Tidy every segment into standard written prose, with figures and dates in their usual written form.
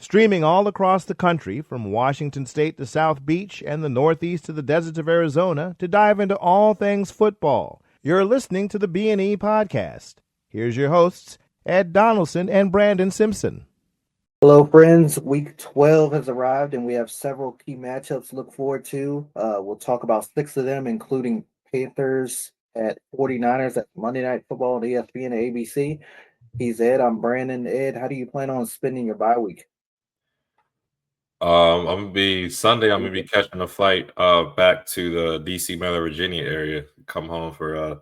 Streaming all across the country, from Washington State to South Beach and the Northeast to the deserts of Arizona, to dive into all things football. You're listening to the B&E Podcast. Here's your hosts, Ed Donaldson and Brandon Simpson. Hello, friends. Week 12 has arrived, and we have several key matchups to look forward to. We'll talk about 6 of them, including Panthers at 49ers at Monday Night Football on ESPN and ABC. He's Ed. I'm Brandon. Ed, how do you plan on spending your bye week? I'm gonna be Sunday. I'm gonna be catching a flight back to the DC, Maryland, Virginia area. Come home for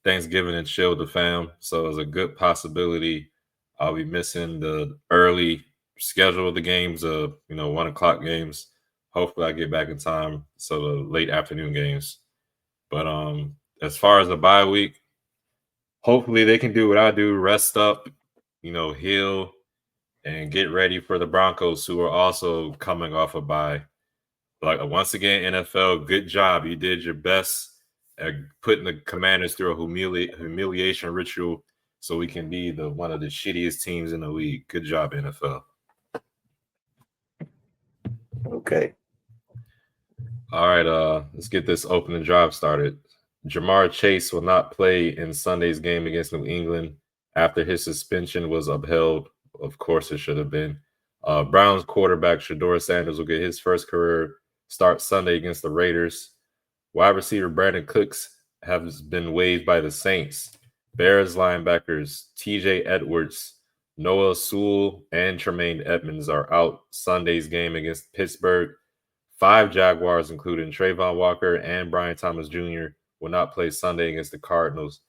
Thanksgiving and chill with the fam. So it's a good possibility I'll be missing the early schedule of the games. 1 o'clock games. Hopefully, I get back in time. So the late afternoon games. But as far as the bye week, hopefully they can do what I do: rest up, heal and get ready for the Broncos, who are also coming off a bye. Like once again, NFL, good job. You did your best at putting the Commanders through a humiliation ritual, so we can be one of the shittiest teams in the league. Good job, NFL. Okay. All right, let's get this opening drive started. Jamar Chase will not play in Sunday's game against New England after his suspension was upheld. Of course, it should have been. Browns quarterback Shedeur Sanders will get his first career start Sunday against the Raiders. Wide receiver Brandon Cooks has been waived by the Saints. Bears linebackers TJ Edwards, Noah Sewell, and Tremaine Edmonds are out Sunday's game against Pittsburgh. 5 Jaguars, including Trayvon Walker and Brian Thomas Jr., will not play Sunday against the Cardinals.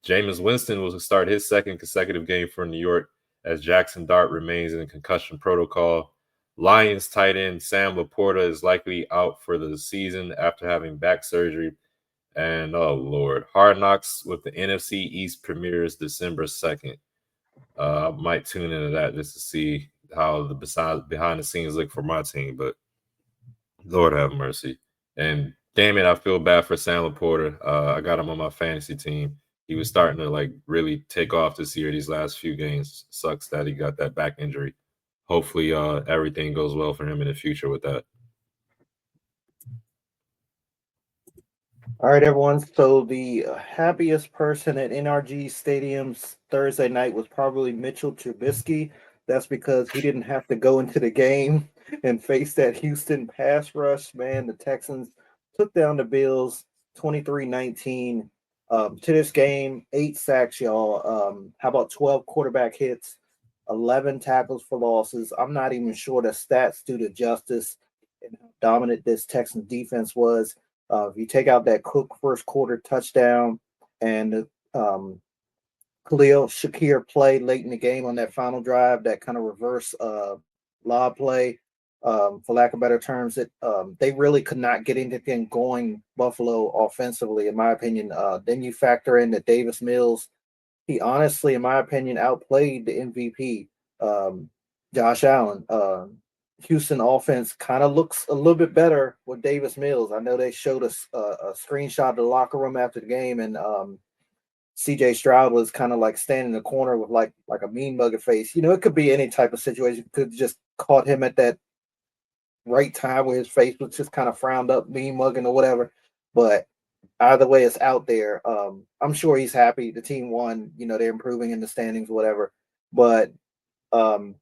Jameis Winston will start his second consecutive game for New York as Jackson Dart remains in concussion protocol. Lions tight end Sam Laporta is likely out for the season after having back surgery. And, oh, Lord, Hard Knocks with the NFC East premieres December 2nd. I might tune into that just to see how the behind the scenes look for my team, but Lord have mercy. And damn it, I feel bad for Sam Laporta. I got him on my fantasy team. He was starting to really take off this year. These last few games, sucks that he got that back injury. Hopefully, everything goes well for him in the future with that. All right, everyone. So the happiest person at NRG Stadium's Thursday night was probably Mitchell Trubisky. That's because he didn't have to go into the game and face that Houston pass rush. Man, the Texans took down the Bills 23-19. To this game, 8 sacks, y'all. How about 12 quarterback hits, 11 tackles for losses? I'm not even sure the stats do the justice and how dominant this Texans defense was. If you take out that Cook first quarter touchdown and Khalil Shakir play late in the game on that final drive, that kind of reverse lob play, for lack of better terms, they really could not get anything going Buffalo offensively, in my opinion. Then you factor in that Davis Mills, he honestly, in my opinion, outplayed the MVP, Josh Allen. Houston offense kind of looks a little bit better with Davis Mills. I know they showed us a screenshot of the locker room after the game, and CJ Stroud was kind of like standing in the corner with like a mean mugger face. It could be any type of situation. Could just caught him at that right time where his face was just kind of frowned up, mean mugging or whatever. But either way, it's out there. I'm sure he's happy. The team won. They're improving in the standings, whatever. But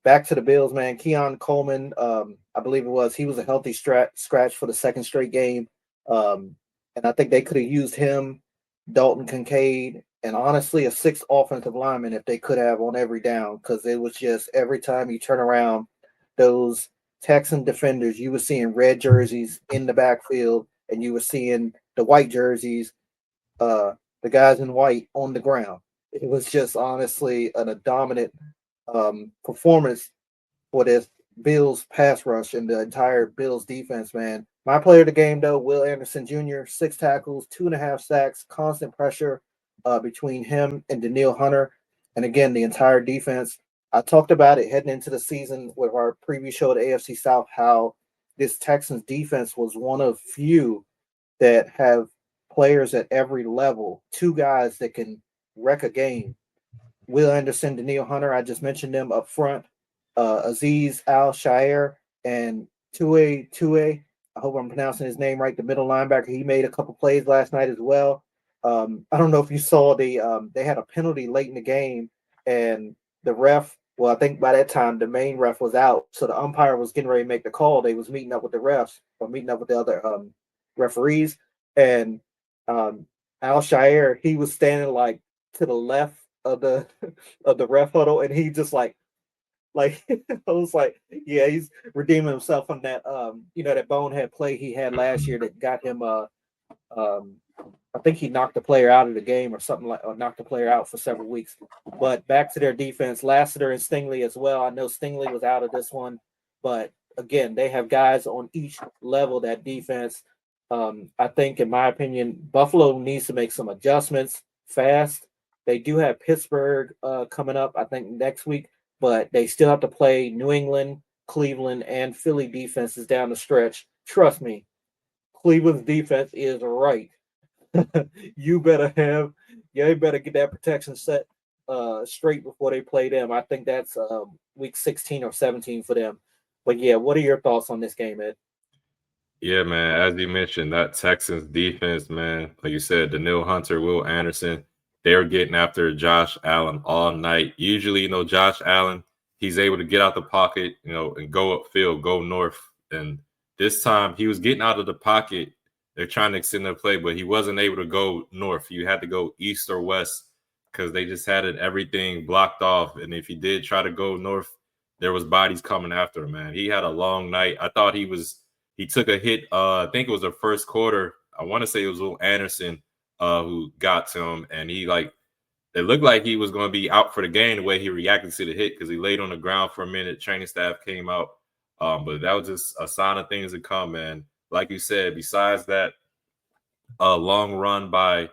back to the Bills, man. Keon Coleman, I believe it was. He was a healthy scratch for the second straight game. And I think they could have used him, Dalton Kincaid, and honestly a 6th offensive lineman if they could have on every down, because it was just every time you turn around, those Texan defenders, you were seeing red jerseys in the backfield, and you were seeing the white jerseys, the guys in white on the ground. It was just honestly a dominant performance for this Bills pass rush and the entire Bills defense, man. My player of the game, though, Will Anderson Jr., 6 tackles, 2.5 sacks, constant pressure between him and Danielle Hunter. And again, the entire defense. I talked about it heading into the season with our preview show at AFC South, how this Texans defense was one of few that have players at every level, 2 guys that can wreck a game. Will Anderson, Danielle Hunter, I just mentioned them up front. Aziz Al-Shair and Tue. I hope I'm pronouncing his name right. The middle linebacker. He made a couple plays last night as well. I don't know if you saw they had a penalty late in the game, and the ref. Well, I think by that time the main ref was out, so the umpire was getting ready to make the call. They was meeting up with the refs or meeting up with the other referees, and um, Al Shair he was standing like to the left of the of the ref huddle, and he just like I was like, yeah, he's redeeming himself from that that bonehead play he had last year that got him um I think he knocked the player out of the game or something like or knocked the player out for several weeks. But back to their defense, Lassiter and Stingley as well. I know Stingley was out of this one, but again, they have guys on each level that defense. I think, in my opinion, Buffalo needs to make some adjustments fast. They do have Pittsburgh coming up, I think, next week, but they still have to play New England, Cleveland, and Philly defenses down the stretch. Trust me, Cleveland's defense is right. You better you better get that protection set straight before they play them. I think that's week 16 or 17 for them. But yeah, what are your thoughts on this game, Ed? Yeah, man. As you mentioned, that Texans defense, man, like you said, Daniil Hunter, Will Anderson, they're getting after Josh Allen all night. Usually, Josh Allen, he's able to get out the pocket, and go upfield, go north. And this time he was getting out of the pocket. They're trying to extend the play, but he wasn't able to go north. You had to go east or west because they just had everything blocked off. And if he did try to go north, there was bodies coming after him, man. He had a long night. I thought he took a hit. I think it was the first quarter. I want to say it was Will Anderson who got to him, and it looked like he was going to be out for the game the way he reacted to the hit because he laid on the ground for a minute. Training staff came out, but that was just a sign of things to come, man. Like you said, besides that long run by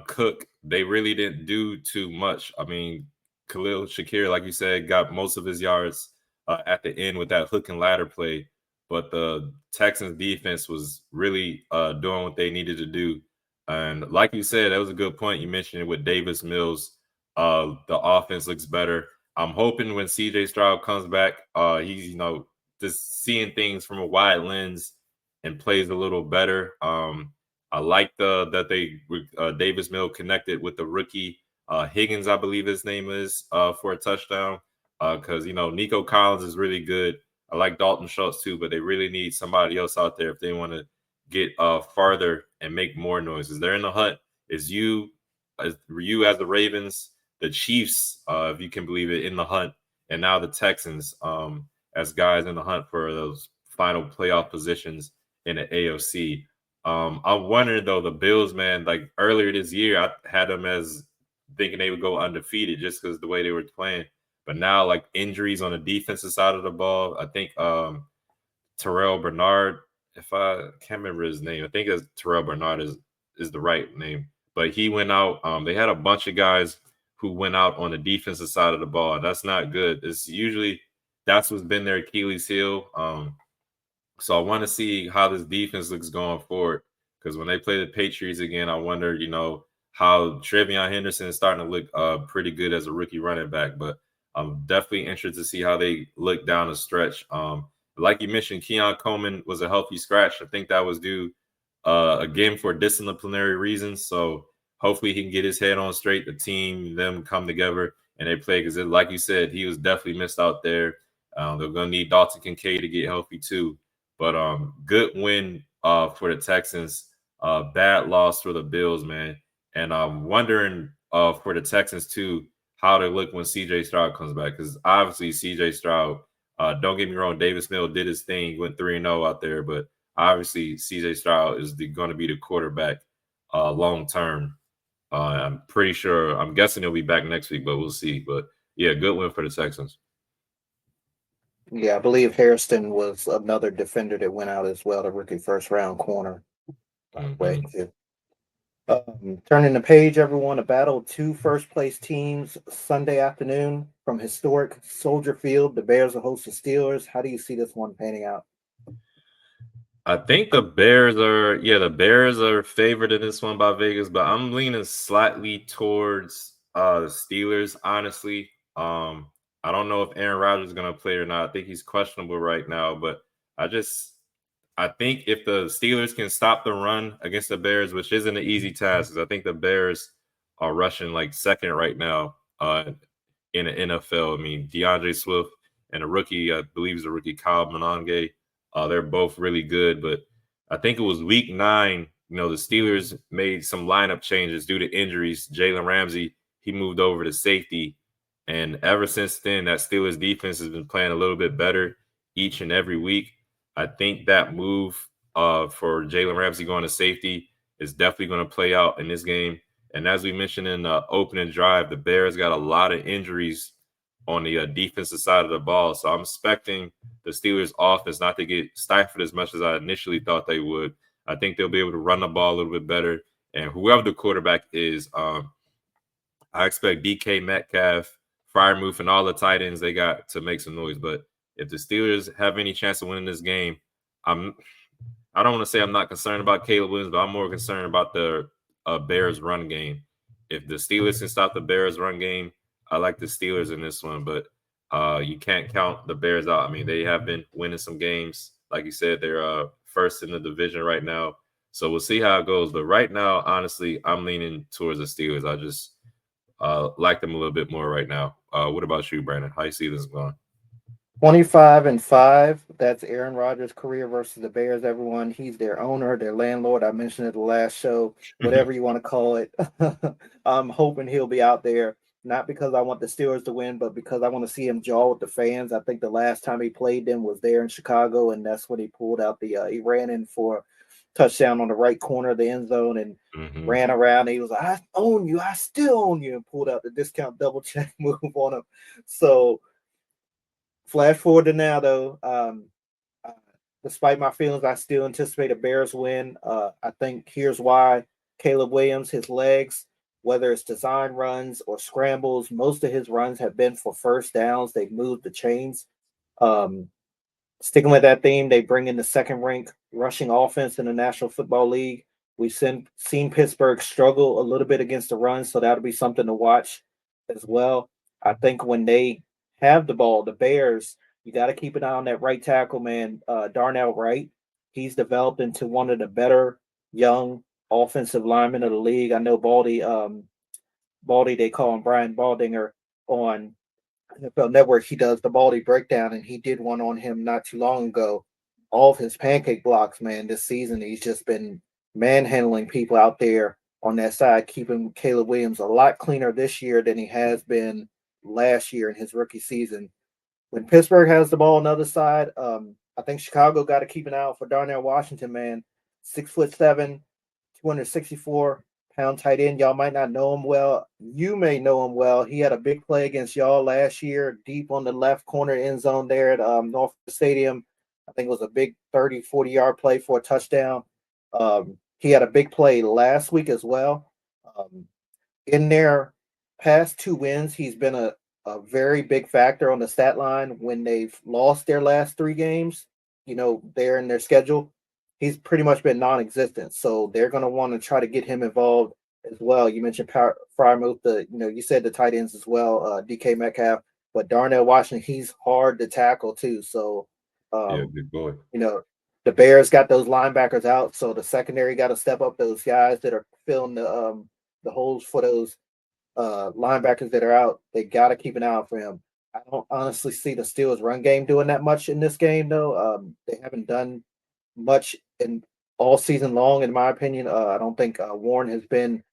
Cook, they really didn't do too much. I mean, Khalil Shakir, like you said, got most of his yards at the end with that hook and ladder play. But the Texans defense was really doing what they needed to do. And like you said, that was a good point. You mentioned it with Davis Mills. The offense looks better. I'm hoping when CJ Stroud comes back, he's, just seeing things from a wide lens and plays a little better. I like that they Davis Mill connected with the rookie Higgins, I believe his name is, for a touchdown. Because Nico Collins is really good. I like Dalton Schultz too, but they really need somebody else out there if they want to get farther and make more noises. They're in the hunt. Is you as the Ravens, the Chiefs, if you can believe it, in the hunt, and now the Texans as guys in the hunt for those final playoff positions in the AFC. I'm wondering though, the Bills, man, like earlier this year, I had them as thinking they would go undefeated just because the way they were playing. But now, like injuries on the defensive side of the ball, I think Terrell Bernard, if I can't remember his name, I think it's Terrell Bernard is the right name. But he went out. They had a bunch of guys who went out on the defensive side of the ball. That's not good. It's usually that's what's been their Achilles heel. So I want to see how this defense looks going forward. Because when they play the Patriots again, I wonder, how Trevion Henderson is starting to look pretty good as a rookie running back. But I'm definitely interested to see how they look down the stretch. Like you mentioned, Keon Coleman was a healthy scratch. I think that was due again for disciplinary reasons. So hopefully he can get his head on straight. The team, them come together and they play because, like you said, he was definitely missed out there. They're going to need Dalton Kincaid to get healthy too. But good win for the Texans. Bad loss for the Bills, man. And I'm wondering for the Texans too how they look when CJ Stroud comes back, because obviously CJ Stroud. Don't get me wrong, Davis Mills did his thing, he went 3-0 out there, but obviously CJ Stroud is going to be the quarterback long term. I'm pretty sure. I'm guessing he'll be back next week, but we'll see. But yeah, good win for the Texans. Yeah, I believe Harrison was another defender that went out as well, the rookie first round corner. Way. Turning the page, everyone. A battle of two first place teams Sunday afternoon from historic Soldier Field. The Bears will host the Steelers. How do you see this one panning out? I think the Bears are favored in this one by Vegas, but I'm leaning slightly towards the Steelers, honestly. I I don't know if Aaron Rodgers is going to play or not. I think he's questionable right now, but I think if the Steelers can stop the run against the Bears, which isn't an easy task, because I think the Bears are rushing like second right now in the NFL. I mean, DeAndre Swift and a rookie, I believe is a rookie, Kyle Monange. They're both really good, but I think it was week 9. The Steelers made some lineup changes due to injuries. Jalen Ramsey, he moved over to safety. And ever since then, that Steelers defense has been playing a little bit better each and every week. I think that move for Jalen Ramsey going to safety is definitely going to play out in this game. And as we mentioned in the opening drive, the Bears got a lot of injuries on the defensive side of the ball. So I'm expecting the Steelers' offense not to get stifled as much as I initially thought they would. I think they'll be able to run the ball a little bit better. And whoever the quarterback is, I expect DK Metcalf, Freiermuth, and all the tight ends they got to make some noise. But if the Steelers have any chance of winning this game, I don't want to say I'm not concerned about Caleb Williams, but I'm more concerned about the Bears run game. If the Steelers can stop the Bears run game, I like the Steelers in this one, but you can't count the Bears out. I mean, they have been winning some games. Like you said, they're first in the division right now. So we'll see how it goes. But right now, honestly, I'm leaning towards the Steelers. I just like them a little bit more right now. What about you, Brandon? How you see this going? 25-5. That's Aaron Rodgers' career versus the Bears. Everyone, he's their owner, their landlord. I mentioned it the last show. Whatever you want to call it. I'm hoping he'll be out there. Not because I want the Steelers to win, but because I want to see him jaw with the fans. I think the last time he played them was there in Chicago, and that's when he pulled out he ran in for touchdown on the right corner of the end zone and ran around. He was like, I own you. I still own you, and pulled out the discount double check move on him. So, flash forward to now, though. Uh, Despite my feelings, I still anticipate a Bears win. I think here's why: Caleb Williams, his legs, whether it's design runs or scrambles, most of his runs have been for first downs. They've moved the chains. Um, Sticking with that theme, they bring in the second rank rushing offense in the National Football League. We've seen Pittsburgh struggle a little bit against the run, so that'll be something to watch as well. I think when they have the ball, the Bears, you got to keep an eye on that right tackle, man. Darnell Wright, he's developed into one of the better young offensive linemen of the league. I know Baldy, they call him Brian Baldinger on NFL Network. He does the Baldy breakdown, and he did one on him not too long ago. All of his pancake blocks, man, this season, he's just been manhandling people out there on that side, keeping Caleb Williams a lot cleaner this year than he has been last year in his rookie season. When Pittsburgh has the ball on the other side, I think Chicago got to keep an eye out for Darnell Washington, man. 6'7", 264-pound tight end. Y'all might not know him well. You may know him well. He had a big play against y'all last year, deep on the left corner end zone there at North Stadium. I think it was a big 30, 40-yard play for a touchdown. He had a big play last week as well. In their past 2 wins, he's been a very big factor on the stat line when they've lost their last 3 games. They're in their schedule. He's pretty much been non-existent. So they're going to want to try to get him involved as well. You mentioned Freiermuth, you said the tight ends as well, DK Metcalf, but Darnell Washington, he's hard to tackle too. So, yeah, good boy. The Bears got those linebackers out, so the secondary got to step up those guys that are filling the holes for those linebackers that are out. They got to keep an eye out for him. I don't honestly see the Steelers run game doing that much in this game, though. They haven't done much in all season long, in my opinion. I don't think Warren has been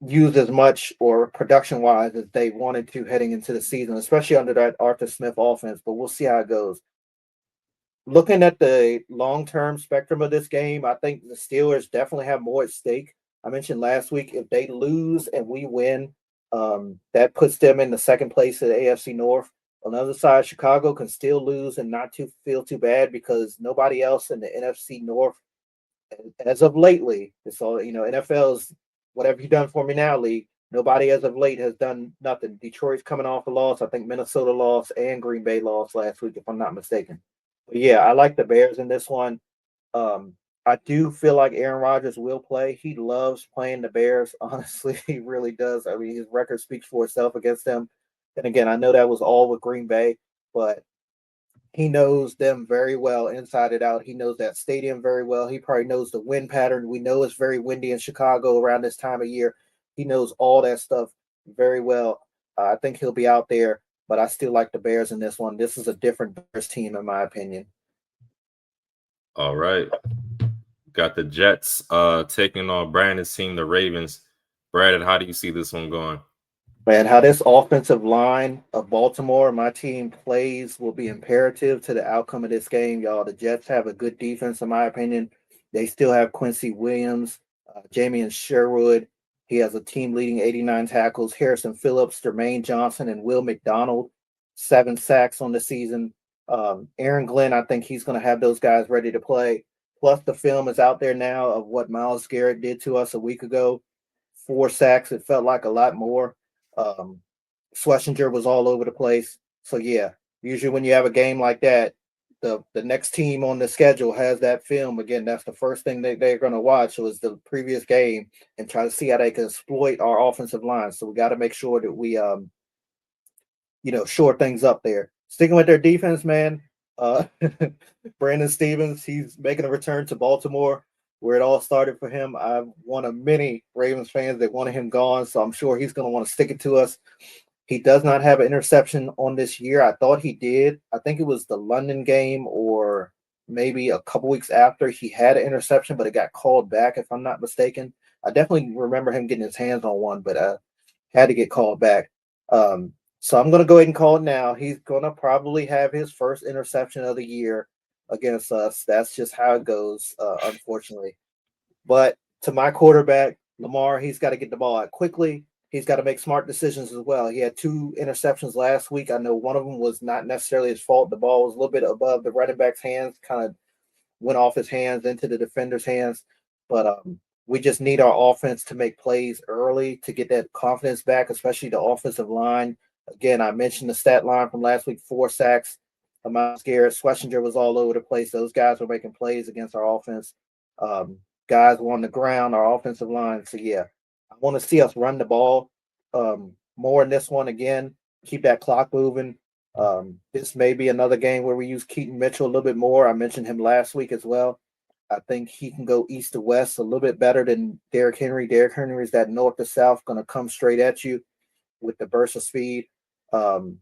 used as much or production wise as they wanted to heading into the season, especially under that Arthur Smith offense. But we'll see how it goes. Looking at the long term spectrum of this game, I think the Steelers definitely have more at stake. I mentioned last week if they lose and we win, that puts them in the second place of the AFC North. On the other side, Chicago can still lose and not feel too bad because nobody else in the NFC North, as of lately, it's all NFL's whatever you done for me now league. Nobody as of late has done nothing. Detroit's coming off a loss. I think Minnesota lost and Green Bay lost last week, if I'm not mistaken. But yeah, I like the Bears in this one. I do feel like Aaron Rodgers will play. He loves playing the Bears. Honestly, he really does. I mean, his record speaks for itself against them. And again, I know that was all with Green Bay, but he knows them very well inside and out. He knows that stadium very well. He probably knows the wind pattern. We know it's very windy in Chicago around this time of year. He knows all that stuff very well. I think he'll be out there, but I still like the Bears in this one. This is a different Bears team, in my opinion. All right. Got the Jets taking on Brandon's team, the Ravens. Brandon, how do you see this one going? Man, how this offensive line of Baltimore, my team plays will be imperative to the outcome of this game, y'all. The Jets have a good defense, in my opinion. They still have Quincy Williams, Jamian Sherwood. He has a team leading 89 tackles. Harrison Phillips, Jermaine Johnson, and Will McDonald, 7 sacks on the season. Aaron Glenn, I think he's going to have those guys ready to play. Plus, the film is out there now of what Myles Garrett did to us a week ago. 4 sacks. It felt like a lot more. Schlesinger was all over the place. So yeah, usually when you have a game like that, the next team on the schedule has that film. Again, that's the first thing they're going to watch was the previous game and try to see how they can exploit our offensive line. So we got to make sure that we shore things up there. Sticking with their defense, man. Uh, Brandon Stevens, he's making a return to Baltimore, where it all started for him. I'm one of many Ravens fans that wanted him gone, so I'm sure he's going to want to stick it to us. He does not have an interception on this year. I thought he did. I think it was the London game or maybe a couple weeks after he had an interception, but it got called back, if I'm not mistaken. I definitely remember him getting his hands on one, but had to get called back. So I'm going to go ahead and call it now. He's going to probably have his first interception of the year against us. That's just how it goes, unfortunately. But to my quarterback, Lamar, he's got to get the ball out quickly. He's got to make smart decisions as well. He had 2 interceptions last week. I know one of them was not necessarily his fault. The ball was a little bit above the running back's hands, kind of went off his hands into the defender's hands. But we just need our offense to make plays early to get that confidence back, especially the offensive line. Again, I mentioned the stat line from last week, 4 sacks. Myles Garrett, Schlesinger was all over the place. Those guys were making plays against our offense. Guys were on the ground, our offensive line. So, yeah, I want to see us run the ball more in this one again, keep that clock moving. This may be another game where we use Keaton Mitchell a little bit more. I mentioned him last week as well. I think he can go east to west a little bit better than Derrick Henry. Derrick Henry is that north to south, going to come straight at you with the burst of speed. So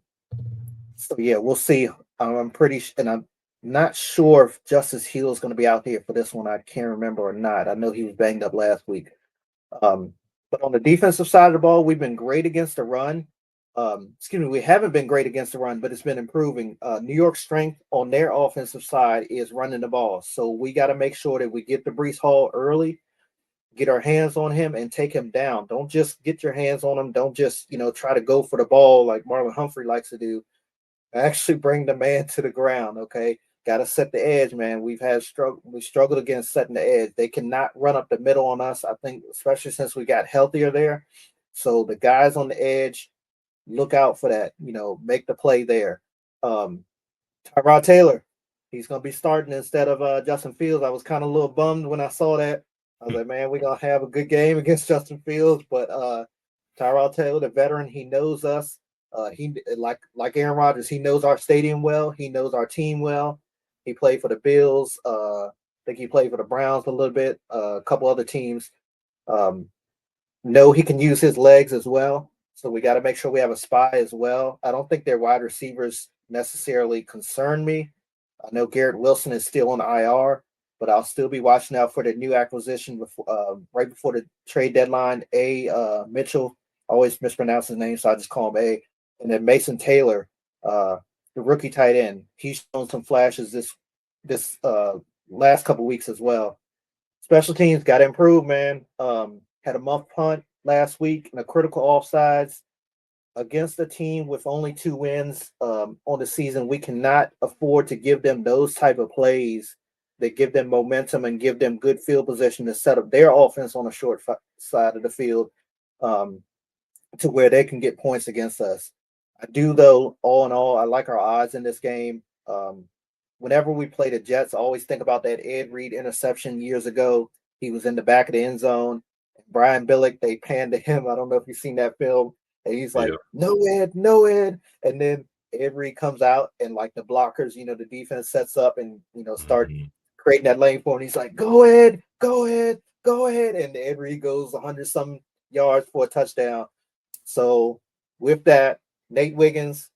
yeah, we'll see. I'm and I'm not sure if Justice Hill is going to be out here for this one. I can't remember or not. I know he was banged up last week. But on the defensive side of the ball, we've been great against the run. We haven't been great against the run, but it's been improving. New York's strength on their offensive side is running the ball. So we got to make sure that we get the Breece Hall early, get our hands on him, and take him down. Don't just get your hands on him. Don't just, try to go for the ball like Marlon Humphrey likes to do. Actually bring the man to the ground, okay? Got to set the edge, man. We struggled against setting the edge. They cannot run up the middle on us, I think, especially since we got healthier there. So the guys on the edge, look out for that. Make the play there. Tyrod Taylor, he's going to be starting instead of Justin Fields. I was kind of a little bummed when I saw that. I was like, man, we're going to have a good game against Justin Fields. But Tyrod Taylor, the veteran, he knows us. He like Aaron Rodgers, he knows our stadium well. He knows our team well. He played for the Bills. I think he played for the Browns a little bit. A couple other teams. Know he can use his legs as well. So we got to make sure we have a spy as well. I don't think their wide receivers necessarily concern me. I know Garrett Wilson is still on the IR, but I'll still be watching out for the new acquisition right before the trade deadline. Mitchell, I always mispronounce his name, so I just call him A. And then Mason Taylor, the rookie tight end. He's shown some flashes this last couple weeks as well. Special teams got to improve, man. Had a muff punt last week and a critical offsides against a team with only 2 wins on the season. We cannot afford to give them those type of plays that give them momentum and give them good field position to set up their offense on the short side of the field to where they can get points against us. I do, though, all in all, I like our odds in this game. Whenever we play the Jets, I always think about that Ed Reed interception years ago. He was in the back of the end zone. Brian Billick, they panned to him. I don't know if you've seen that film. And he's like, no, Ed, no, Ed. And then Ed Reed comes out and like the blockers, the defense sets up and, start creating that lane for him. He's like, go ahead, go ahead, go ahead. And Ed Reed goes 100-some yards for a touchdown. So with that, Nate Wiggins,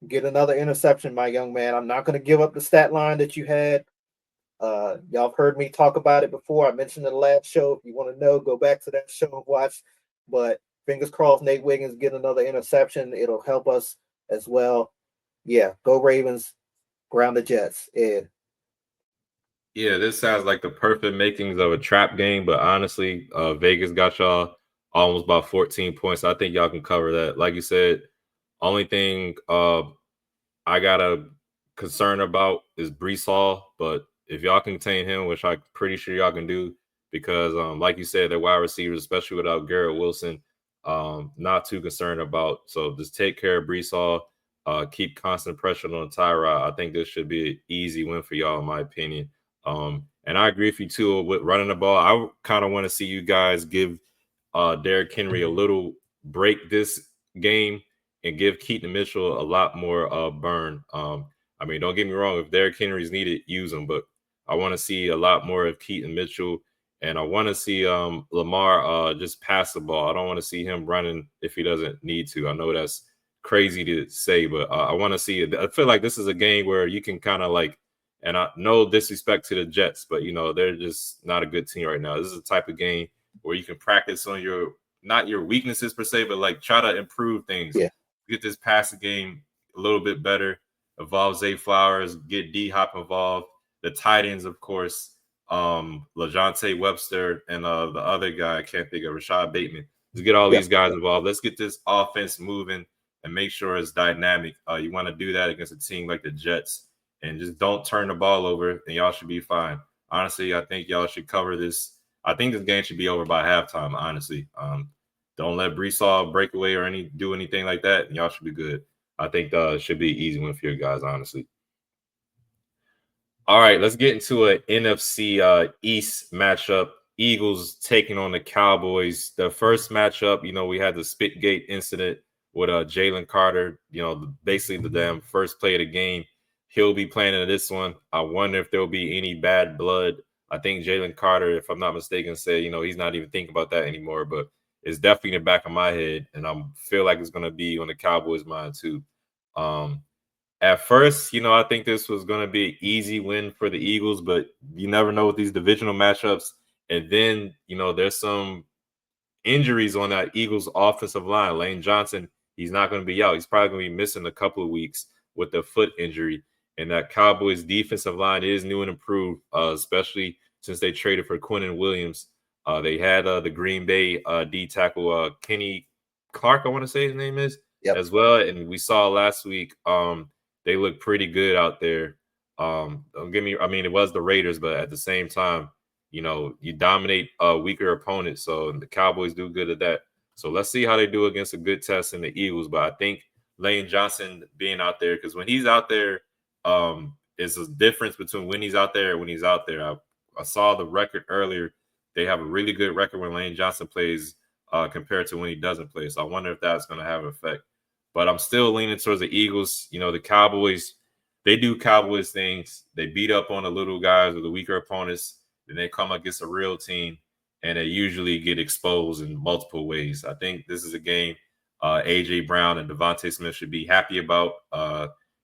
get another interception, my young man. I'm not going to give up the stat line that you had. Y'all have heard me talk about it before. I mentioned in the last show. If you want to know, go back to that show and watch. But fingers crossed, Nate Wiggins get another interception. It'll help us as well. Yeah, go Ravens, ground the Jets. Ed. Yeah, this sounds like the perfect makings of a trap game, but honestly, Vegas got y'all almost about 14 points. I think y'all can cover that. Like you said, only thing I got a concern about is Brees Hall, but if y'all can contain him, which I'm pretty sure y'all can do, because like you said, their wide receivers, especially without Garrett Wilson, not too concerned about. So just take care of Brees Hall, keep constant pressure on Tyrod. I think this should be an easy win for y'all, in my opinion. And I agree with you too with running the ball. I kind of want to see you guys give Derrick Henry a little break this game and give Keaton Mitchell a lot more burn. I mean, don't get me wrong, if Derrick Henry's needed, use him, but I want to see a lot more of Keaton Mitchell, and I want to see Lamar just pass the ball. I don't want to see him running if he doesn't need to. I know that's crazy to say, but I want to see it. I feel like this is a game where you can kind of like, and I no disrespect to the Jets, but they're just not a good team right now. This is the type of game where you can practice on your not your weaknesses per se, but like try to improve things. Yeah. Get this passing game a little bit better. Involve Zay Flowers, get D Hop involved. The tight ends, of course, LaJohntay Webster and the other guy I can't think of, Rashad Bateman. Let's get all these guys involved. Let's get this offense moving and make sure it's dynamic. You want to do that against a team like the Jets, and just don't turn the ball over, and y'all should be fine. Honestly, I think y'all should cover this. I think this game should be over by halftime, honestly. Don't let Brees Hall break away or do anything like that, and y'all should be good. I think it should be an easy win for you guys, honestly. All right, let's get into an NFC East matchup. Eagles taking on the Cowboys. The first matchup, we had the Spitgate incident with Jalen Carter, basically the damn first play of the game. He'll be playing in this one. I wonder if there'll be any bad blood. I think Jalen Carter, if I'm not mistaken, said, he's not even thinking about that anymore, but it's definitely in the back of my head, and I feel like it's going to be on the Cowboys' mind too. At first, I think this was going to be an easy win for the Eagles, but you never know with these divisional matchups. And then, there's some injuries on that Eagles offensive line. Lane Johnson, he's not going to be out. He's probably going to be missing a couple of weeks with the foot injury. And that Cowboys defensive line is new and improved, especially since they traded for Quinnen Williams. They had the Green Bay D tackle, Kenny Clark, I want to say his name is, as well. And we saw last week, they look pretty good out there. Don't get me, it was the Raiders, but at the same time, you dominate a weaker opponent. So the Cowboys do good at that. So let's see how they do against a good test in the Eagles. But I think Lane Johnson being out there, because when he's out there, is a difference between when he's out there and when he's out there. I saw the record earlier. They have a really good record when Lane Johnson plays compared to when he doesn't play. So I wonder if that's going to have an effect. But I'm still leaning towards the Eagles. The Cowboys, they do Cowboys things. They beat up on the little guys or the weaker opponents. Then they come against a real team, and they usually get exposed in multiple ways. I think this is a game A.J. Brown and Devontae Smith should be happy about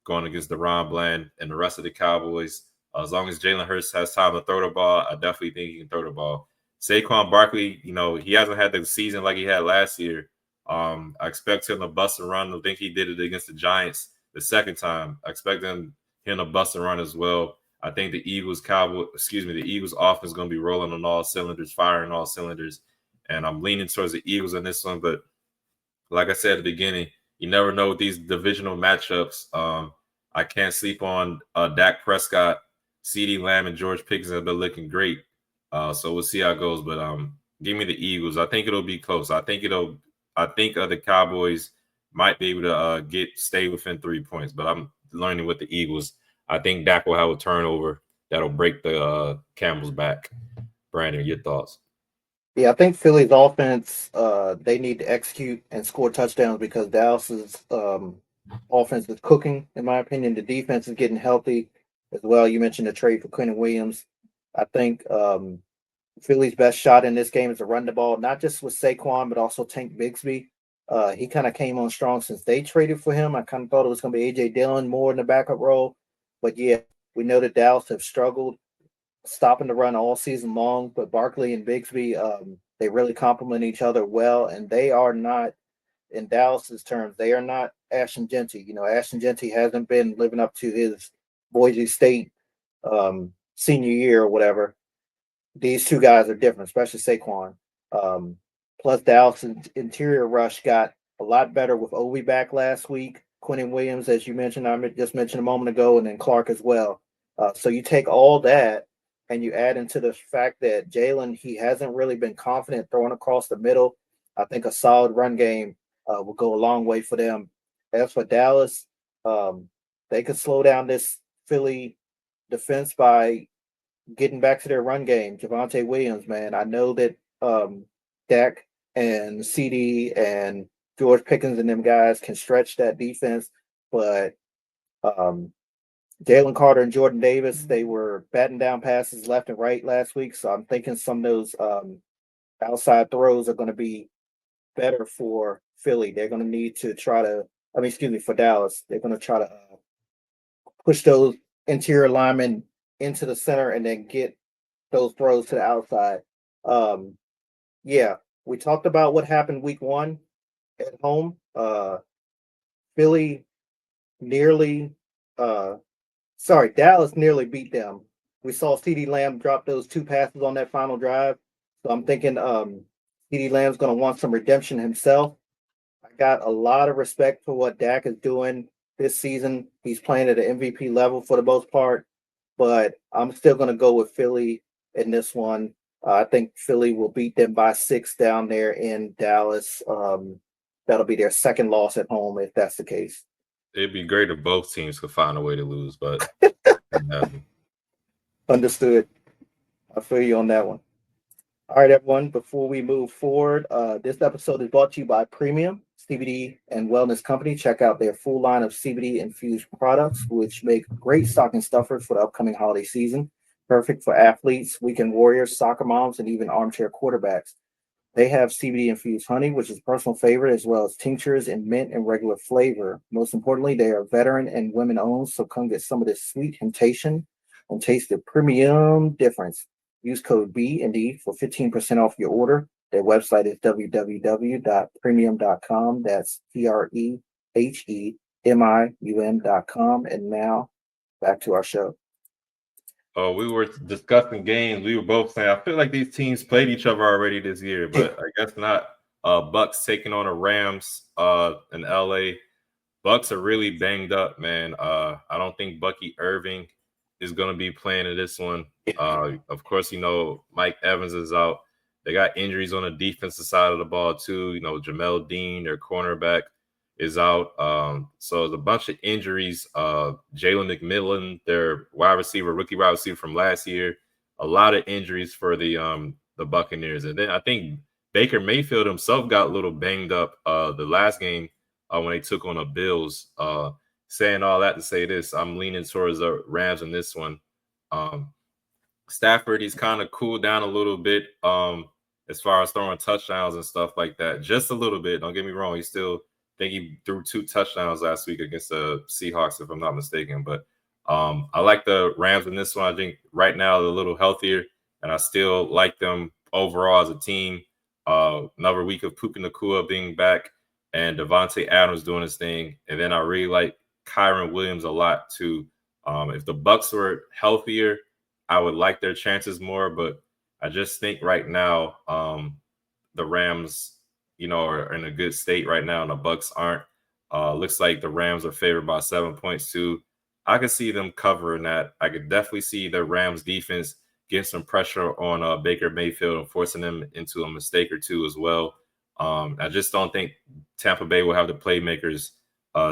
going against DeRon Bland and the rest of the Cowboys. As long as Jalen Hurts has time to throw the ball, I definitely think he can throw the ball. Saquon Barkley, he hasn't had the season like he had last year. I expect him to bust and run. I think he did it against the Giants the second time. I expect him to bust and run as well. I think the Eagles offense is going to be rolling on all cylinders, firing all cylinders. And I'm leaning towards the Eagles in this one. But like I said at the beginning, you never know with these divisional matchups. I can't sleep on Dak Prescott, CeeDee Lamb, and George Pickens have been looking great. So we'll see how it goes. But give me the Eagles. I think it'll be close. I think the Cowboys might be able to stay within 3 points, but I'm learning with the Eagles. I think Dak will have a turnover that'll break the Camel's back. Brandon, your thoughts? Yeah, I think Philly's offense, they need to execute and score touchdowns because Dallas's offense is cooking, in my opinion. The defense is getting healthy as well. You mentioned the trade for Quentin Williams. I think Philly's best shot in this game is to run the ball, not just with Saquon, but also Tank Bigsby. He kind of came on strong since they traded for him. I kind of thought it was going to be A.J. Dillon more in the backup role. But yeah, we know that Dallas have struggled stopping the run all season long. But Barkley and Bigsby, they really complement each other well, and they are not, in Dallas's terms, they are not Ashton Genty. You know, Ashton Genty hasn't been living up to his Boise State senior year or whatever. These two guys are different, especially Saquon. Um, Plus, Dallas' interior rush got a lot better with Obi back last week. Quentin Williams, as you mentioned, I just mentioned a moment ago, and then Clark as well. So you take all that and you add into the fact that Jalen, he hasn't really been confident throwing across the middle. I think a solid run game will go a long way for them. As for Dallas, they could slow down this Philly defense by getting back to their run game. Javonte Williams, man, I know that Dak and CD and George Pickens and them guys can stretch that defense, but um, Jalen Carter and Jordan Davis, they were batting down passes left and right last week. So I'm thinking some of those outside throws are going to be better for Philly. They're going to need to try to, excuse me, for Dallas. They're going to try to push those interior linemen into the center and then get those throws to the outside. Um, yeah, we talked about what happened week one at home. Philly nearly, Dallas nearly beat them. We saw CeeDee Lamb drop those two passes on that final drive. So I'm thinking CeeDee Lamb's going to want some redemption himself. I got a lot of respect for what Dak is doing this season. He's playing at an MVP level for the most part, but I'm still going to go with Philly in this one. I think Philly will beat them by 6 down there in Dallas. That'll be their second loss at home if that's the case. It'd be great if both teams could find a way to lose, but Understood. I feel you on that one. All right, everyone. Before we move forward, this episode is brought to you by Premium CBD and Wellness Company. Check out their full line of CBD infused products, which make great stocking stuffers for the upcoming holiday season. Perfect for athletes, weekend warriors, soccer moms, and even armchair quarterbacks. They have CBD infused honey, which is a personal favorite, as well as tinctures in mint and regular flavor. Most importantly, they are veteran and women owned, so come get some of this sweet temptation and taste the premium difference. Use code B&D for 15% off your order. Their website is www.premium.com. That's PREHEMIUM.com. And now back to our show. Oh, we were discussing games. We were both saying I feel like these teams played each other already this year, but I guess not. Bucks taking on the Rams in LA. Bucks are really banged up, man. I don't think Bucky Irving is going to be playing in this one. Of course, Mike Evans is out. They got injuries on the defensive side of the ball too. Jamel Dean, their cornerback, is out. So there's a bunch of injuries. Jalen McMillan, their rookie wide receiver from last year. A lot of injuries for the Buccaneers. And then I think Baker Mayfield himself got a little banged up the last game when they took on the Bills. Saying all that to say this, I'm leaning towards the Rams in this one. Stafford, he's kind of cooled down a little bit as far as throwing touchdowns and stuff like that. Just a little bit. Don't get me wrong. I think he threw 2 touchdowns last week against the Seahawks, if I'm not mistaken. But I like the Rams in this one. I think right now they're a little healthier, and I still like them overall as a team. Another week of Puka Nacua being back and Devontae Adams doing his thing. And then I really like Kyron Williams a lot too. If the Bucks were healthier, I would like their chances more, but I just think right now the Rams, are in a good state right now, and the Bucks aren't. Looks like the Rams are favored by 7 points too. I could see them covering that. I could definitely see the Rams defense getting some pressure on Baker Mayfield and forcing them into a mistake or two as well. I just don't think Tampa Bay will have the playmakers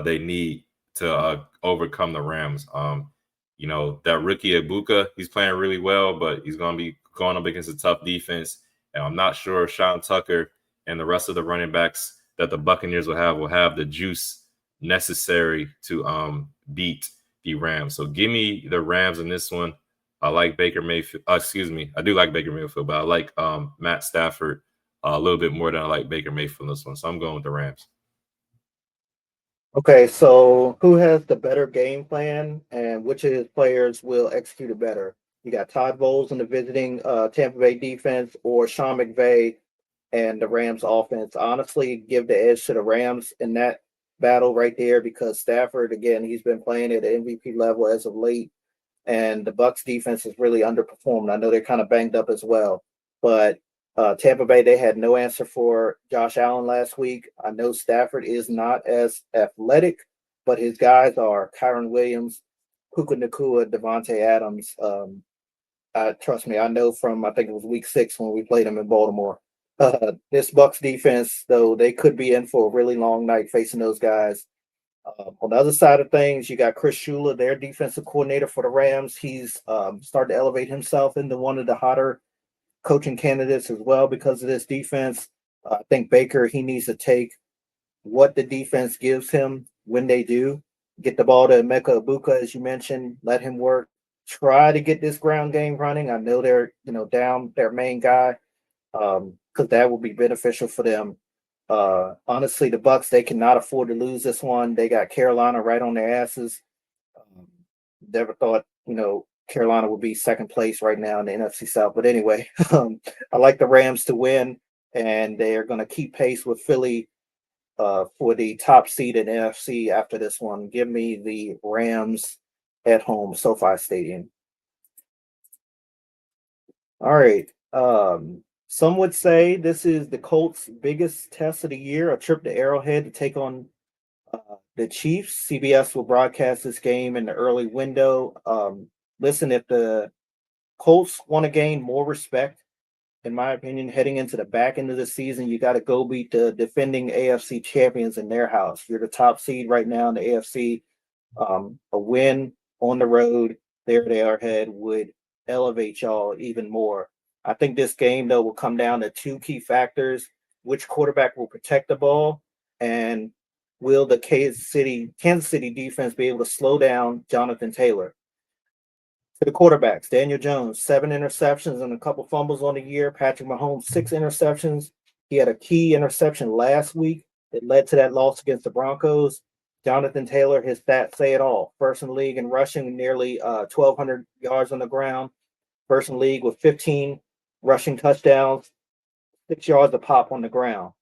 they need to overcome the Rams. That rookie Ibuka, he's playing really well, but he's going to be going up against a tough defense. And I'm not sure if Sean Tucker and the rest of the running backs that the Buccaneers will have the juice necessary to beat the Rams. So give me the Rams in this one. I like Baker Mayfield. I do like Baker Mayfield, but I like Matt Stafford a little bit more than I like Baker Mayfield in this one. So I'm going with the Rams. Okay, so who has the better game plan and which of his players will execute it better? You got Todd Bowles in the visiting Tampa Bay defense or Sean McVay and the Rams offense. Honestly, give the edge to the Rams in that battle right there because Stafford, again, he's been playing at the MVP level as of late, and the Bucks defense has really underperformed. I know they're kind of banged up as well, but Tampa Bay, they had no answer for Josh Allen last week. I know Stafford is not as athletic, but his guys are Kyron Williams, Puka Nacua, Devontae Adams. Trust me, I know from I think it was week 6 when we played them in Baltimore. This Bucks defense, though, they could be in for a really long night facing those guys. On the other side of things, you got Chris Shula, their defensive coordinator for the Rams. He's started to elevate himself into one of the hotter coaching candidates as well because of this defense. I think Baker, he needs to take what the defense gives him when they do. Get the ball to Emeka Ibuka, as you mentioned, let him work. Try to get this ground game running. I know they're down their main guy because that will be beneficial for them. Honestly, the Bucks, they cannot afford to lose this one. They got Carolina right on their asses. Never thought Carolina would be second place right now in the NFC South. But anyway, I like the Rams to win, and they are going to keep pace with Philly for the top seed in NFC after this one. Give me the Rams at home, SoFi Stadium. All right. Some would say this is the Colts' biggest test of the year, a trip to Arrowhead to take on the Chiefs. CBS will broadcast this game in the early window. Listen, if the Colts want to gain more respect, in my opinion, heading into the back end of the season, you got to go beat the defending AFC champions in their house. You're the top seed right now in the AFC. A win on the road there at Arrowhead would elevate y'all even more. I think this game, though, will come down to 2 key factors: which quarterback will protect the ball, and will the Kansas City defense be able to slow down Jonathan Taylor? To the quarterbacks, Daniel Jones, 7 interceptions and a couple fumbles on the year. Patrick Mahomes, 6 interceptions. He had a key interception last week that led to that loss against the Broncos. Jonathan Taylor, his stats say it all. First in the league in rushing, nearly 1,200 yards on the ground. First in the league with 15 rushing touchdowns, 6 yards a pop on the ground.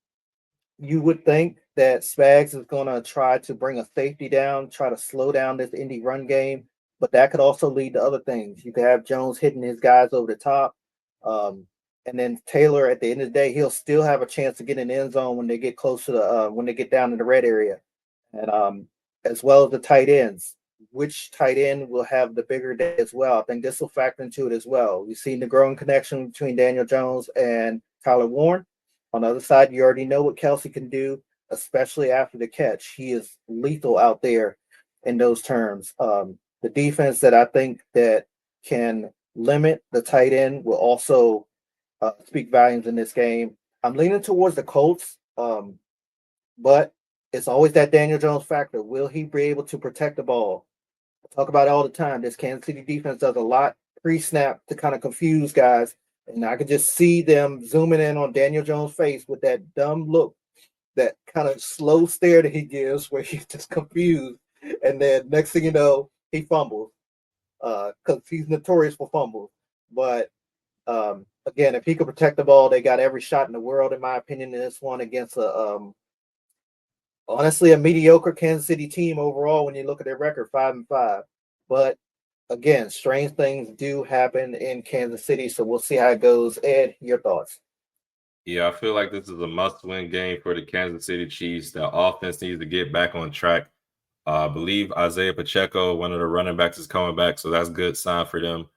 You would think that Spags is going to try to bring a safety down, try to slow down this Indy run game, but that could also lead to other things. You could have Jones hitting his guys over the top. And then Taylor, at the end of the day, he'll still have a chance to get in the end zone when they get close to when they get down in the red area. And as well as the tight ends. Which tight end will have the bigger day as well? I think this will factor into it as well. We've seen the growing connection between Daniel Jones and Tyler Warren. On the other side, you already know what Kelsey can do, especially after the catch. He is lethal out there in those terms. The defense that I think that can limit the tight end will also speak volumes in this game. I'm leaning towards the Colts, but it's always that Daniel Jones factor. Will he be able to protect the ball? I talk about it all the time. This Kansas City defense does a lot pre-snap to kind of confuse guys. And I could just see them zooming in on Daniel Jones' face with that dumb look, that kind of slow stare that he gives where he's just confused. And then next thing you know, he fumbles because he's notorious for fumbles. But again, if he could protect the ball, they got every shot in the world, in my opinion, in this one against honestly a mediocre Kansas City team overall when you look at their record, 5-5. But again, strange things do happen in Kansas City, so we'll see how it goes. Ed, your thoughts? Yeah, I feel like this is a must-win game for the Kansas City Chiefs. The offense needs to get back on track. I believe Isaiah Pacheco, one of the running backs, is coming back, so that's a good sign for them.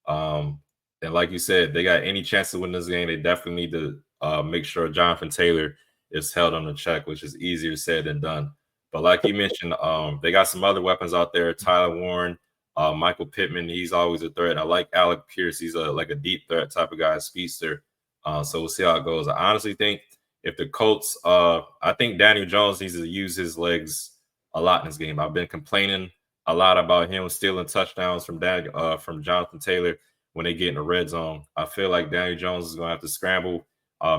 And like you said, they got any chance to win this game, they definitely need to make sure Jonathan Taylor is held on the check, which is easier said than done. But like you mentioned, they got some other weapons out there. Tyler Warren, Michael Pittman, he's always a threat. I like Alec Pierce. He's like a deep threat type of guy, a speedster. So we'll see how it goes. I honestly think if the Colts, I think Daniel Jones needs to use his legs a lot in this game. I've been complaining a lot about him stealing touchdowns from Jonathan Taylor when they get in the red zone. I feel like Daniel Jones is going to have to scramble,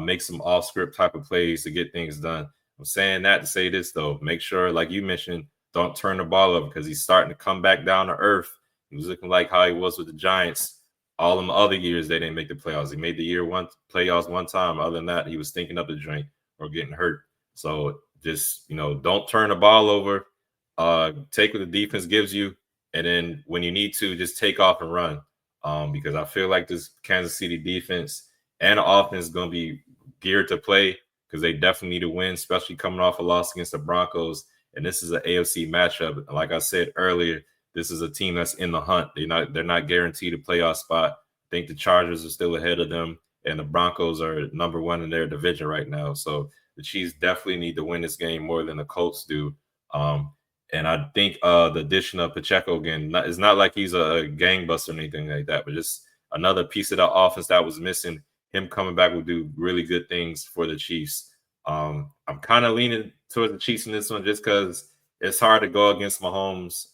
make some off-script type of plays to get things done. I'm saying that to say this, though. Make sure, like you mentioned, don't turn the ball over because he's starting to come back down to earth. He was looking like how he was with the Giants. All them other years they didn't make the playoffs. He made the year one playoffs one time. Other than that, he was stinking up the joint or getting hurt. So just don't turn the ball over. Take what the defense gives you, and then when you need to, just take off and run. Because I feel like this Kansas City defense and offense is going to be geared to play because they definitely need to win, especially coming off a loss against the Broncos. And this is an AFC matchup. Like I said earlier, this is a team that's in the hunt. They're not guaranteed a playoff spot. I think the Chargers are still ahead of them, and the Broncos are number one in their division right now. So the Chiefs definitely need to win this game more than the Colts do. And I think the addition of Pacheco again, it's not like he's a gangbuster or anything like that, but just another piece of the offense that was missing. Him coming back will do really good things for the Chiefs. I'm kind of leaning towards the Chiefs in this one just because it's hard to go against Mahomes.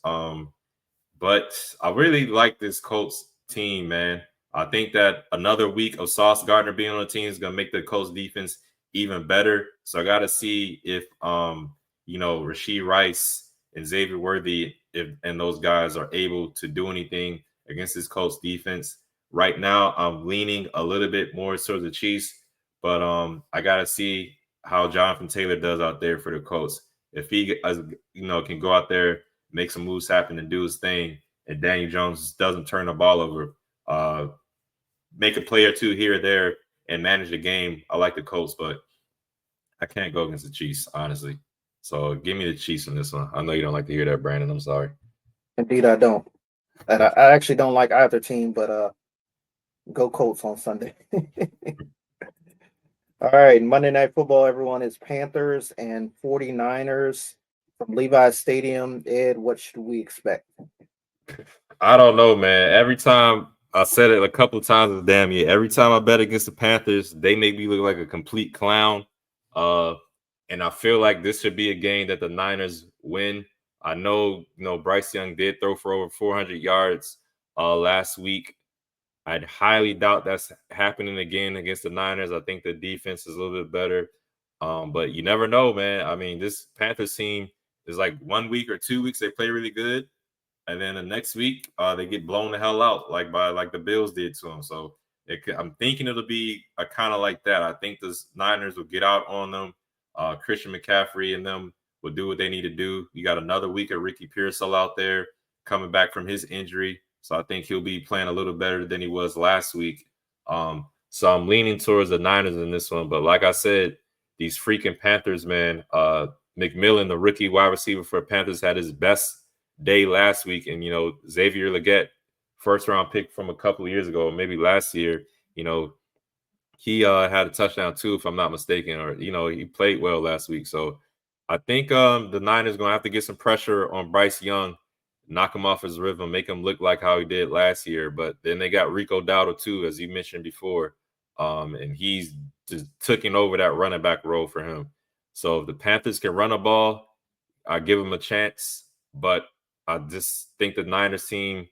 But I really like this Colts team, man. I think that another week of Sauce Gardner being on the team is going to make the Colts defense even better. So I got to see if, Rashee Rice and Xavier Worthy and those guys are able to do anything against this Colts defense. Right now, I'm leaning a little bit more towards the Chiefs, but I got to see how Jonathan Taylor does out there for the Colts. If he, can go out there, make some moves happen and do his thing, and Daniel Jones doesn't turn the ball over, make a play or two here or there and manage the game. I like the Colts, but I can't go against the Chiefs, honestly. So give me the Chiefs in this one. I know you don't like to hear that, Brandon. I'm sorry. Indeed, I don't. And I actually don't like either team, but go Colts on Sunday. All right, Monday Night Football, everyone, is Panthers and 49ers from Levi's Stadium. Ed, what should we expect? I don't know, man. Every time I said it a couple of times this damn year, every time I bet against the Panthers, they make me look like a complete clown. And I feel like this should be a game that the Niners win. I know, Bryce Young did throw for over 400 yards last week. I'd highly doubt that's happening again against the Niners. I think the defense is a little bit better. But you never know, man. I mean, this Panthers team is like 1 week or 2 weeks they play really good, and then the next week they get blown the hell out like the Bills did to them. So I'm thinking it'll be a kind of like that. I think the Niners will get out on them. Christian McCaffrey and them will do what they need to do. You got another week of Ricky Pearsall out there coming back from his injury. So I think he'll be playing a little better than he was last week. So I'm leaning towards the Niners in this one. But like I said, these freaking Panthers, man, McMillan, the rookie wide receiver for Panthers, had his best day last week. And, Xavier Legette, first round pick from a couple of years ago, maybe last year, he had a touchdown too, if I'm not mistaken, or, he played well last week. So I think the Niners going to have to get some pressure on Bryce Young, knock him off his rhythm, make him look like how he did last year. But then they got Rico Dowdle too, as you mentioned before. And he's just taking over that running back role for him. So if the Panthers can run a ball, I give them a chance. But I just think the Niners team,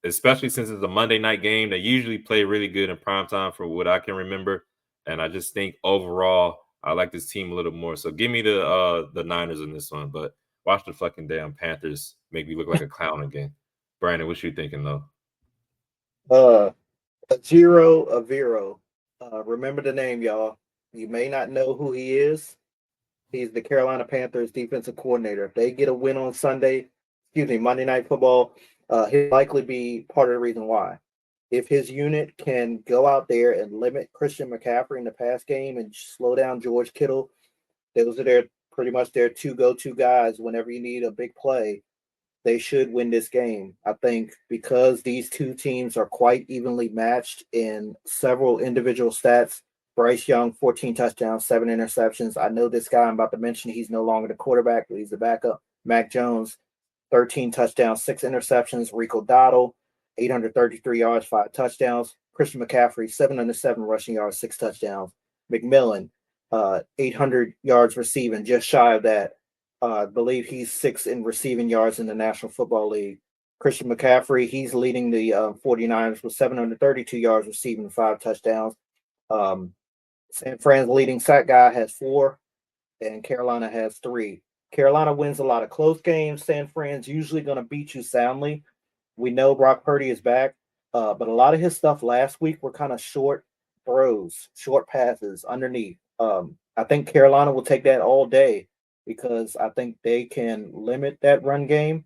especially since it's a Monday night game, they usually play really good in primetime for what I can remember. And I just think overall, I like this team a little more. So give me the Niners in this one. But watch the fucking damn Panthers make me look like a clown again. Brandon, what you thinking though? Ejiro Evero. Remember the name, y'all. You may not know who he is. He's the Carolina Panthers defensive coordinator. If they get a win on Monday Night Football, he'll likely be part of the reason why. If his unit can go out there and limit Christian McCaffrey in the pass game and slow down George Kittle, those are pretty much their two go-to guys whenever you need a big play. They should win this game. I think because these two teams are quite evenly matched in several individual stats. Bryce Young, 14 touchdowns, 7 interceptions. I know this guy I'm about to mention, he's no longer the quarterback, but he's the backup. Mac Jones, 13 touchdowns, 6 interceptions. Rico Dowdle, 833 yards, 5 touchdowns. Christian McCaffrey, 707 rushing yards, 6 touchdowns. McMillan, 800 yards receiving, just shy of that. I believe he's sixth in receiving yards in the National Football League. Christian McCaffrey, he's leading the 49ers with 732 yards receiving, 5 touchdowns. Um, San Fran's leading sack guy has 4, and Carolina has 3. Carolina wins a lot of close games. San Fran's usually going to beat you soundly. We know Brock Purdy is back, but a lot of his stuff last week were kind of short throws, short passes underneath. I think Carolina will take that all day because I think they can limit that run game.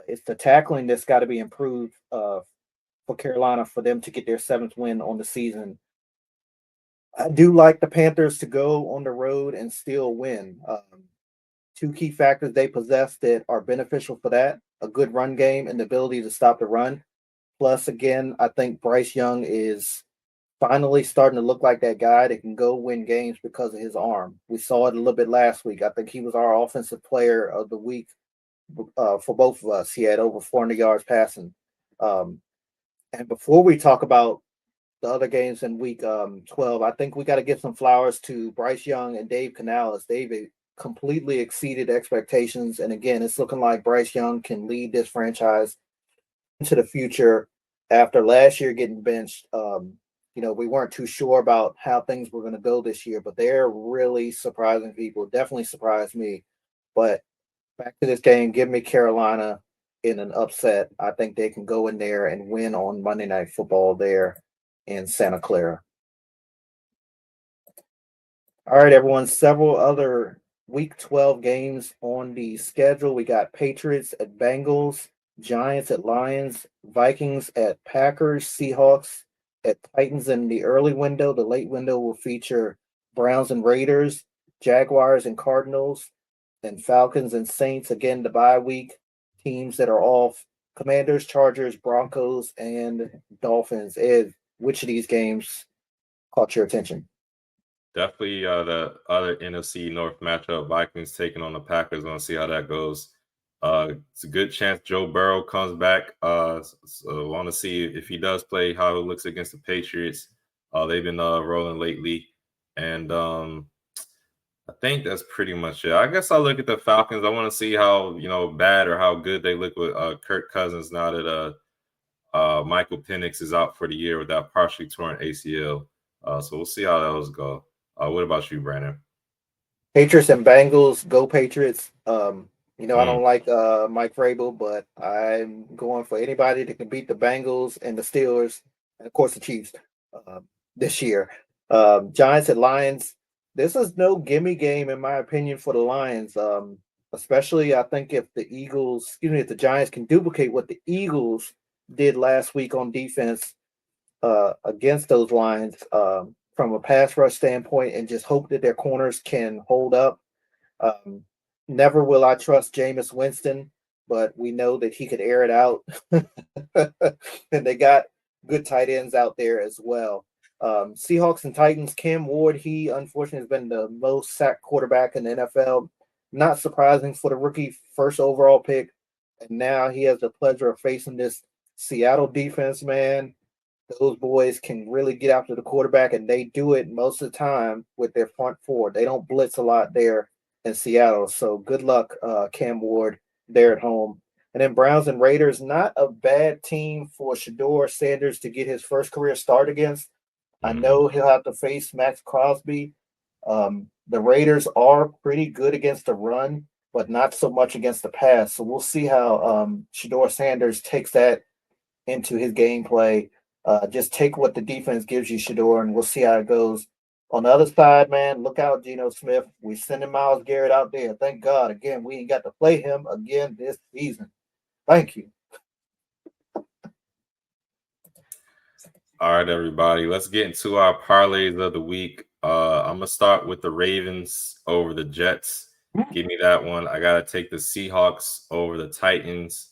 It's the tackling that's got to be improved for Carolina for them to get their 7th win on the season. I do like the Panthers to go on the road and still win. Two key factors they possess that are beneficial for that: a good run game and the ability to stop the run. Plus, again, I think Bryce Young is finally starting to look like that guy that can go win games because of his arm. We saw it a little bit last week. I think he was our offensive player of the week for both of us. He had over 400 yards passing. And before we talk about the other games in week 12, I think we got to give some flowers to Bryce Young and Dave Canales. They've completely exceeded expectations. And again, it's looking like Bryce Young can lead this franchise into the future after last year getting benched. We weren't too sure about how things were going to go this year, but they're really surprising people. Definitely surprised me. But back to this game, give me Carolina in an upset. I think they can go in there and win on Monday Night Football there in Santa Clara. All right, everyone. Several other Week 12 games on the schedule. We got Patriots at Bengals, Giants at Lions, Vikings at Packers, Seahawks at Titans in the early window. The late window will feature Browns and Raiders, Jaguars and Cardinals, and Falcons and Saints. Again, the bye week teams that are off: Commanders, Chargers, Broncos, and Dolphins. Ed, which of these games caught your attention? Definitely the other NFC North matchup, Vikings taking on the Packers. Want to see how that goes. It's a good chance Joe Burrow comes back. So want to see if he does play, how it looks against the Patriots. They've been rolling lately. And I think that's pretty much it. I guess I'll look at the Falcons. I want to see how, bad or how good they look with Kirk Cousins now that Michael Penix is out for the year with that partially torn ACL. So we'll see how those go. What about you, Brandon? Patriots and Bengals, go Patriots. I don't like Mike Vrabel, but I'm going for anybody that can beat the Bengals and the Steelers, and of course the Chiefs this year. Giants at Lions. This is no gimme game, in my opinion, for the Lions. Especially, I think if the Giants can duplicate what the Eagles did last week on defense against those Lions from a pass rush standpoint, and just hope that their corners can hold up. Never will I trust Jameis Winston, but we know that he could air it out. And they got good tight ends out there as well. Seahawks and Titans, Cam Ward, he unfortunately has been the most sacked quarterback in the NFL. Not surprising for the rookie first overall pick. And now he has the pleasure of facing this Seattle defense, man. Those boys can really get after the quarterback, and they do it most of the time with their front four. They don't blitz a lot there in Seattle. So good luck, Cam Ward, there at home. And then Browns and Raiders, not a bad team for Shador Sanders to get his first career start against. I know he'll have to face Max Crosby. The Raiders are pretty good against the run, but not so much against the pass. So we'll see how Shador Sanders takes that into his gameplay. Just take what the defense gives you, Shador, and we'll see how it goes. On the other side, man, look out, Geno Smith. We're sending Myles Garrett out there. Thank God. Again, we ain't got to play him again this season. Thank you. All right, everybody. Let's get into our parlays of the week. I'm going to start with the Ravens over the Jets. Give me that one. I got to take the Seahawks over the Titans.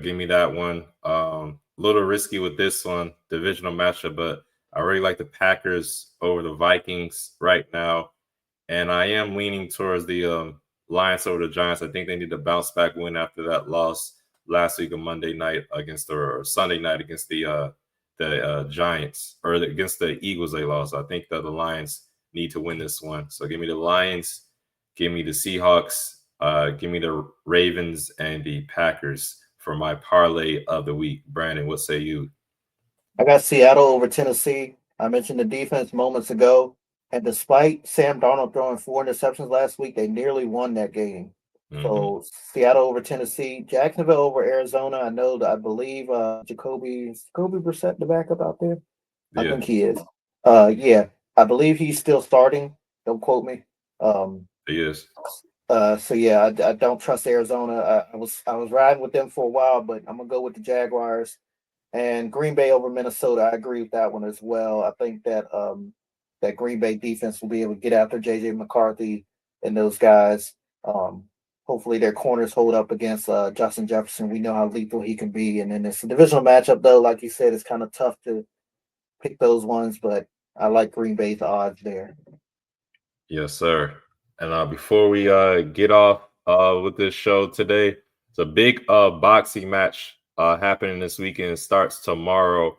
Give me that one. A little risky with this one, divisional matchup, but I really like the Packers over the Vikings right now. And I am leaning towards the Lions over the Giants. I think they need to bounce back win after that loss last week on Monday night or Sunday night against the the Giants, or against the Eagles they lost. I think that the Lions need to win this one. So give me the Lions, give me the Seahawks, give me the Ravens and the Packers for my parlay of the week. Brandon, what say you? I got Seattle over Tennessee. I mentioned the defense moments ago, and despite Sam Darnold throwing 4 interceptions last week, they nearly won that game. So Seattle over Tennessee, Jacksonville over Arizona. I know that I believe Jacoby Brissett, the backup out there. I Yeah, think he is. Yeah, I believe he's still starting. Don't quote me. he is. So yeah, I don't trust Arizona. I was riding with them for a while, but I'm gonna go with the Jaguars. And Green Bay over Minnesota, I agree with that one as well. I think that that Green Bay defense will be able to get after JJ McCarthy and those guys. Um, Hopefully their corners hold up against Justin Jefferson. We know how lethal he can be. And then it's a divisional matchup though, like you said, it's kind of tough to pick those ones, but I like Green Bay's odds there. Yes, sir. And before we get off with this show today, it's a big boxing match happening this weekend. It starts tomorrow.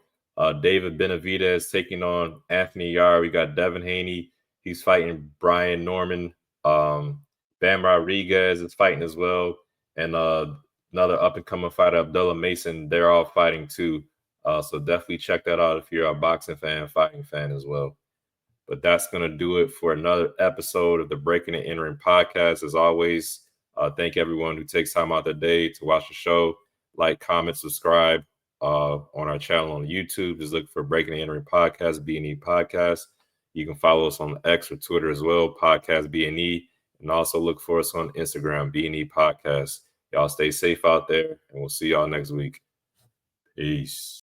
David Benavidez taking on Anthony Yarde. We got Devin Haney. He's fighting Brian Norman. Bam Rodriguez is fighting as well. And another up-and-coming fighter, Abdullah Mason. They're all fighting too. So definitely check that out if you're a boxing fan, fighting fan as well. But that's going to do it for another episode of the Breaking and Entering podcast. As always, thank everyone who takes time out their day to watch the show. Like, comment, subscribe on our channel on YouTube. Just look for Breaking and Entering podcast, B&E podcast. You can follow us on X or Twitter as well, podcast B&E. And also look for us on Instagram, B&E podcast. Y'all stay safe out there, and we'll see y'all next week. Peace.